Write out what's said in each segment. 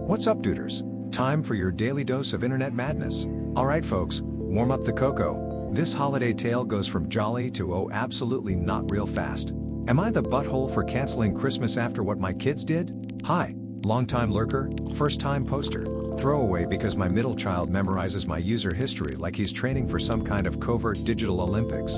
What's up, duders? Time for your daily dose of internet madness. Alright folks, warm up the cocoa. This holiday tale goes from jolly to oh absolutely not real fast. Am I the butthole for canceling Christmas after what my kids did? Hi, long-time lurker, first-time poster. Throwaway because my middle child memorizes my user history like he's training for some kind of covert digital Olympics.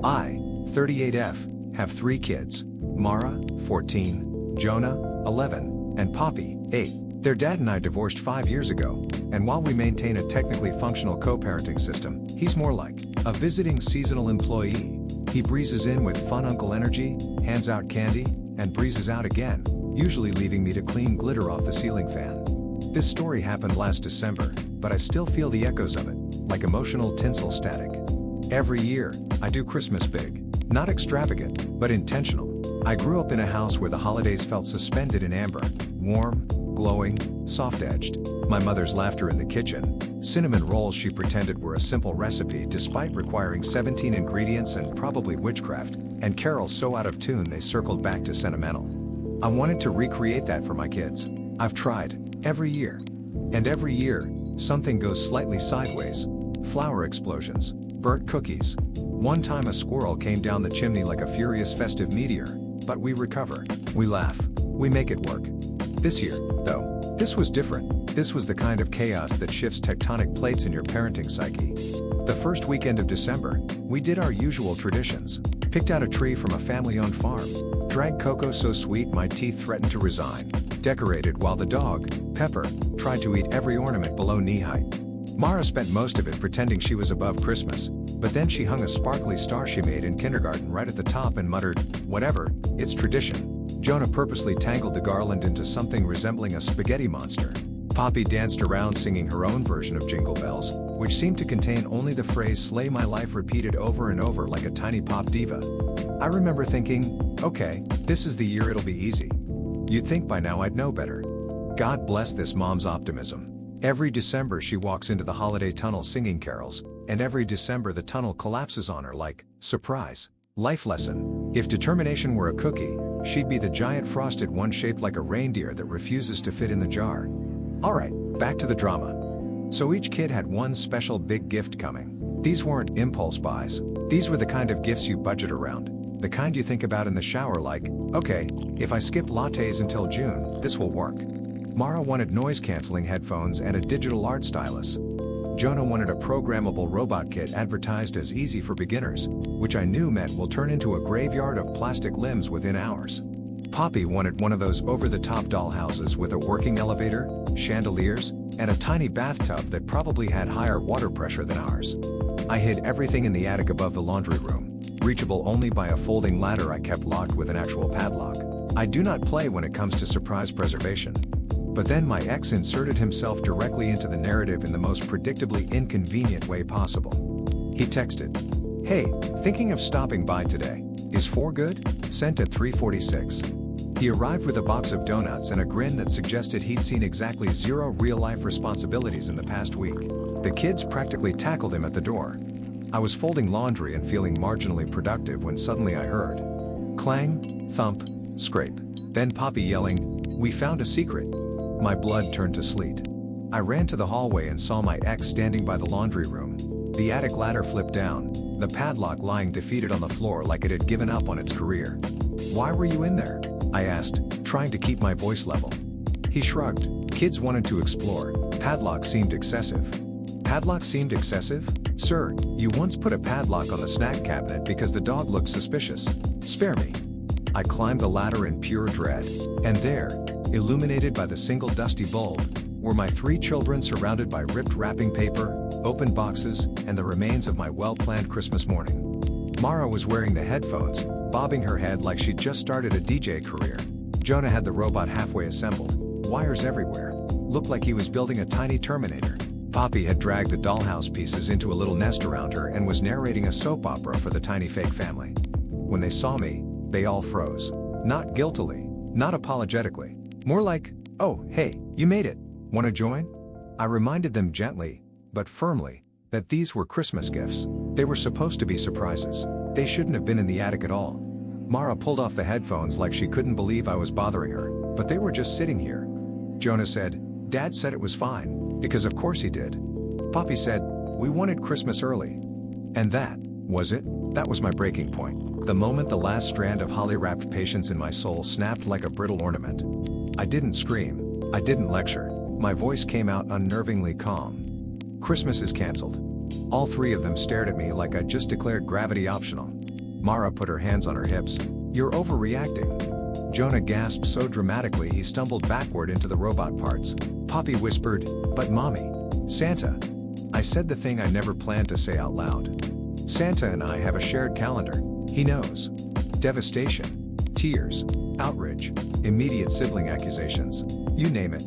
I, 38F, have 3 kids. Mara, 14, Jonah, 11, and Poppy, 8. Their dad and I divorced 5 years ago, and while we maintain a technically functional co-parenting system, he's more like a visiting seasonal employee. He breezes in with fun uncle energy, hands out candy, and breezes out again, usually leaving me to clean glitter off the ceiling fan. This story happened last December, but I still feel the echoes of it, like emotional tinsel static. Every year, I do Christmas big. Not extravagant, but intentional. I grew up in a house where the holidays felt suspended in amber, warm, glowing, soft-edged. My mother's laughter in the kitchen, cinnamon rolls she pretended were a simple recipe despite requiring 17 ingredients and probably witchcraft, and carols so out of tune they circled back to sentimental. I wanted to recreate that for my kids. I've tried, every year. And every year, something goes slightly sideways. Flower explosions, burnt cookies. One time a squirrel came down the chimney like a furious festive meteor, but we recover, we laugh, we make it work. This year, though, this was different. This was the kind of chaos that shifts tectonic plates in your parenting psyche. The first weekend of December, we did our usual traditions. Picked out a tree from a family-owned farm. Drank cocoa so sweet my teeth threatened to resign. Decorated while the dog, Pepper, tried to eat every ornament below knee height. Mara spent most of it pretending she was above Christmas, but then she hung a sparkly star she made in kindergarten right at the top and muttered, "Whatever, it's tradition." Jonah purposely tangled the garland into something resembling a spaghetti monster. Poppy danced around singing her own version of Jingle Bells, which seemed to contain only the phrase "Slay My Life" repeated over and over like a tiny pop diva. I remember thinking, okay, this is the year it'll be easy. You'd think by now I'd know better. God bless this mom's optimism. Every December she walks into the holiday tunnel singing carols, and every December the tunnel collapses on her like, surprise, life lesson. If determination were a cookie, she'd be the giant frosted one shaped like a reindeer that refuses to fit in the jar. Alright, back to the drama. So each kid had one special big gift coming. These weren't impulse buys. These were the kind of gifts you budget around. The kind you think about in the shower like, okay, if I skip lattes until June, this will work. Mara wanted noise-canceling headphones and a digital art stylus. Jonah wanted a programmable robot kit advertised as easy for beginners, which I knew meant will turn into a graveyard of plastic limbs within hours. Poppy wanted one of those over-the-top dollhouses with a working elevator, chandeliers, and a tiny bathtub that probably had higher water pressure than ours. I hid everything in the attic above the laundry room, reachable only by a folding ladder I kept locked with an actual padlock. I do not play when it comes to surprise preservation. But then my ex inserted himself directly into the narrative in the most predictably inconvenient way possible. He texted, "Hey, thinking of stopping by today. Is 4 good?" Sent at 3:46. He arrived with a box of donuts and a grin that suggested he'd seen exactly 0 real-life responsibilities in the past week. The kids practically tackled him at the door. I was folding laundry and feeling marginally productive when suddenly I heard clang, thump, scrape. Then Poppy yelling, "We found a secret." My blood turned to sleet. I ran to the hallway and saw my ex standing by the laundry room. The attic ladder flipped down, the padlock lying defeated on the floor like it had given up on its career. "Why were you in there?" I asked, trying to keep my voice level. He shrugged. "Kids wanted to explore. Padlock seemed excessive." "Padlock seemed excessive? Sir, you once put a padlock on the snack cabinet because the dog looked suspicious. Spare me." I climbed the ladder in pure dread, and there, illuminated by the single dusty bulb, were my 3 children surrounded by ripped wrapping paper, open boxes, and the remains of my well-planned Christmas morning. Mara was wearing the headphones, bobbing her head like she'd just started a DJ career. Jonah had the robot halfway assembled, wires everywhere, looked like he was building a tiny Terminator. Poppy had dragged the dollhouse pieces into a little nest around her and was narrating a soap opera for the tiny fake family. When they saw me, they all froze. Not guiltily, not apologetically. More like, "Oh, hey, you made it. Wanna join?" I reminded them gently, but firmly, that these were Christmas gifts. They were supposed to be surprises. They shouldn't have been in the attic at all. Mara pulled off the headphones like she couldn't believe I was bothering her, but they were just sitting here. Jonah said, Dad said it was fine, because of course he did. Poppy said, we wanted Christmas early. And that was it. That was my breaking point. The moment the last strand of holly-wrapped patience in my soul snapped like a brittle ornament. I didn't scream. I didn't lecture. My voice came out unnervingly calm. Christmas is canceled. All three of them stared at me like I'd just declared gravity optional. Mara put her hands on her hips. You're overreacting. Jonah gasped so dramatically he stumbled backward into the robot parts. Poppy whispered, but Mommy, Santa. I said the thing I never planned to say out loud. Santa and I have a shared calendar. He knows. Devastation. Tears. Outrage. Immediate sibling accusations. You name it.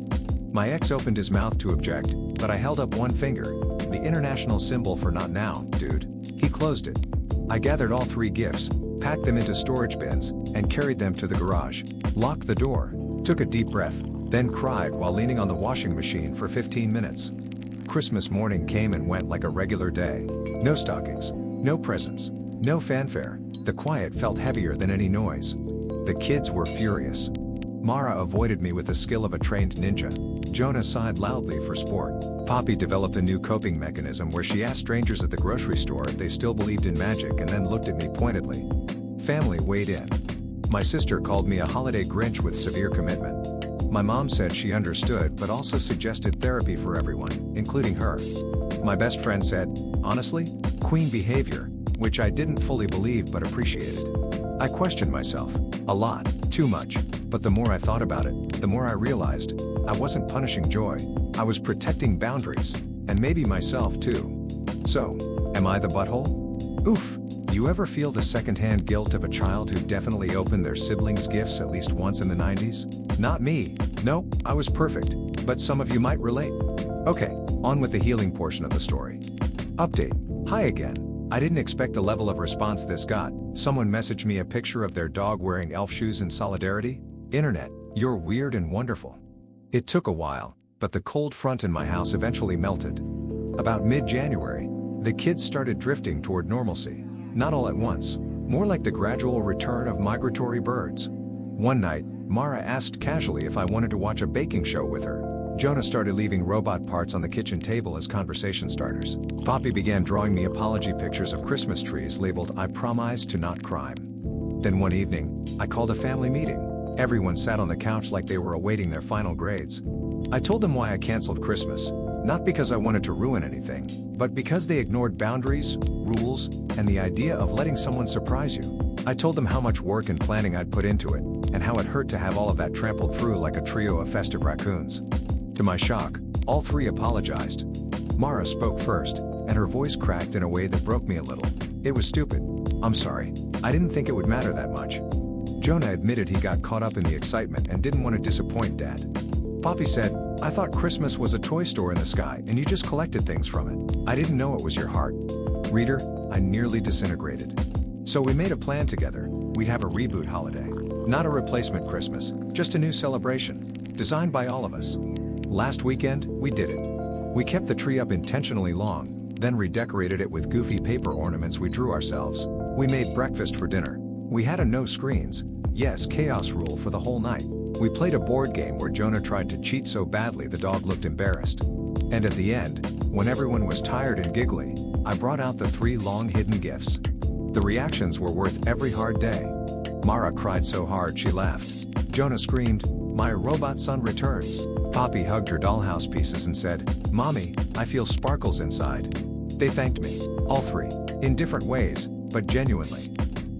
My ex opened his mouth to object, but I held up one finger. The international symbol for not now, dude. He closed it. I gathered all three gifts, packed them into storage bins, and carried them to the garage. Locked the door, took a deep breath, then cried while leaning on the washing machine for 15 minutes. Christmas morning came and went like a regular day. No stockings, no presents, no fanfare. The quiet felt heavier than any noise. The kids were furious. Mara avoided me with the skill of a trained ninja. Jonah sighed loudly for sport. Poppy developed a new coping mechanism where she asked strangers at the grocery store if they still believed in magic and then looked at me pointedly. Family weighed in. My sister called me a holiday Grinch with severe commitment. My mom said she understood but also suggested therapy for everyone, including her. My best friend said, honestly, queen behavior, which I didn't fully believe but appreciated. I questioned myself. A lot, too much. But the more I thought about it, the more I realized, I wasn't punishing joy, I was protecting boundaries, and maybe myself too. So, am I the butthole? Oof. You ever feel the secondhand guilt of a child who definitely opened their siblings' gifts at least once in the 90s? Not me. No, I was perfect. But some of you might relate. Okay, on with the healing portion of the story. Update. Hi again. I didn't expect the level of response this got. Someone messaged me a picture of their dog wearing elf shoes in solidarity. Internet, you're weird and wonderful. It took a while, but the cold front in my house eventually melted. About mid-January, the kids started drifting toward normalcy. Not all at once, more like the gradual return of migratory birds. One night, Mara asked casually if I wanted to watch a baking show with her. Jonah started leaving robot parts on the kitchen table as conversation starters. Poppy began drawing me apology pictures of Christmas trees labeled "I promise to not crime." Then one evening, I called a family meeting. Everyone sat on the couch like they were awaiting their final grades. I told them why I canceled Christmas, not because I wanted to ruin anything, but because they ignored boundaries, rules, and the idea of letting someone surprise you. I told them how much work and planning I'd put into it, and how it hurt to have all of that trampled through like a trio of festive raccoons. To my shock, all three apologized. Mara spoke first, and her voice cracked in a way that broke me a little. It was stupid. I'm sorry. I didn't think it would matter that much. Jonah admitted he got caught up in the excitement and didn't want to disappoint Dad. Poppy said, I thought Christmas was a toy store in the sky and you just collected things from it. I didn't know it was your heart. Reader, I nearly disintegrated. So we made a plan together. We'd have a reboot holiday. Not a replacement Christmas, just a new celebration. Designed by all of us. Last weekend, we did it. We kept the tree up intentionally long, then redecorated it with goofy paper ornaments we drew ourselves. We made breakfast for dinner. We had a no screens, yes chaos rule for the whole night. We played a board game where Jonah tried to cheat so badly the dog looked embarrassed. And at the end, when everyone was tired and giggly, I brought out the 3 long hidden gifts. The reactions were worth every hard day. Mara cried so hard she laughed. Jonah screamed, my robot son returns. Poppy hugged her dollhouse pieces and said, Mommy, I feel sparkles inside. They thanked me, all 3, in different ways, but genuinely.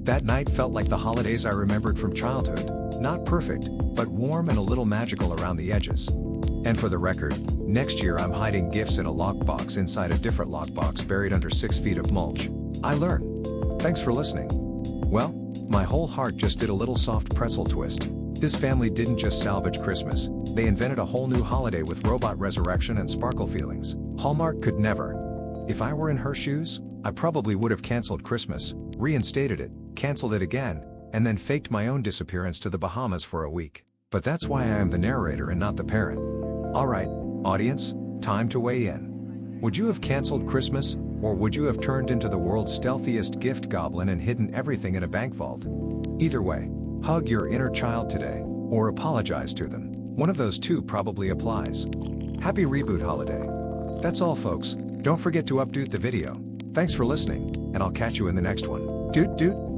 That night felt like the holidays I remembered from childhood. Not perfect, but warm and a little magical around the edges. And for the record, next year I'm hiding gifts in a lockbox inside a different lockbox buried under 6 feet of mulch. I learn. Thanks for listening. Well, my whole heart just did a little soft pretzel twist. This family didn't just salvage Christmas, they invented a whole new holiday with robot resurrection and sparkle feelings. Hallmark could never. If I were in her shoes, I probably would have canceled Christmas, reinstated it, canceled it again, and then faked my own disappearance to the Bahamas for a week. But that's why I am the narrator and not the parent. Alright, audience, time to weigh in. Would you have canceled Christmas, or would you have turned into the world's stealthiest gift goblin and hidden everything in a bank vault? Either way, hug your inner child today, or apologize to them. One of those two probably applies. Happy reboot holiday. That's all folks, don't forget to update the video. Thanks for listening, and I'll catch you in the next one. Doot doot.